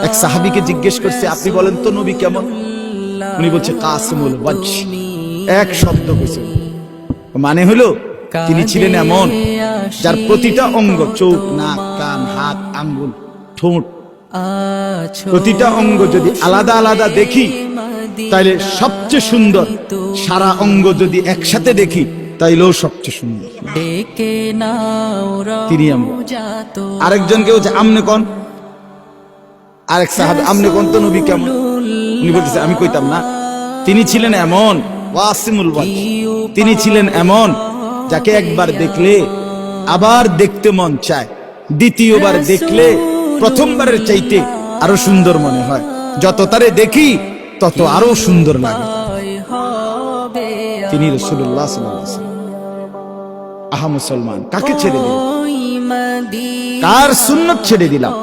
এক সাহাবীকে জিজ্ঞেস করছে, আপনি বলেন তো নবী কেমন? উনি বলছে কাসিমুল ওয়াজহ। এক শব্দ কইছে, মানে হলো তিনি ছিলেন এমন যার প্রতিটা অঙ্গ, চোখ, নাক, কান, হাত, আঙ্গুল, ঠোঁট, প্রতিটা অঙ্গ যদি আলাদা আলাদা দেখি তাইলে সবচেয়ে সুন্দর, সারা অঙ্গ যদি একসাথে দেখি তাইলেও সবচেয়ে সুন্দর। তিনি আমরা। আরেকজনকে বলছে আমনে কোন, আরেক সাহাবী আমনে কোন তো নবী কেমন? উনি বলতেছে আমি কইতাম না, তিনি ছিলেন এমন ওয়াসিমুল ওয়াজহ, তিনি ছিলেন এমন যাকে একবার দেখলে আবার দেখতে মন চায়, দ্বিতীয়বার দেখলে প্রথমবারের চাইতে আরো সুন্দর মনে হয়, যত তারে দেখি তত আরো সুন্দর লাগে। তিনি রাসূলুল্লাহ সাল্লাল্লাহু আলাইহি ওয়াসাল্লাম। আহা মুসলমান, কাকে ছেড়ে দিলাম, কার সুন্নাত ছেড়ে দিলাম?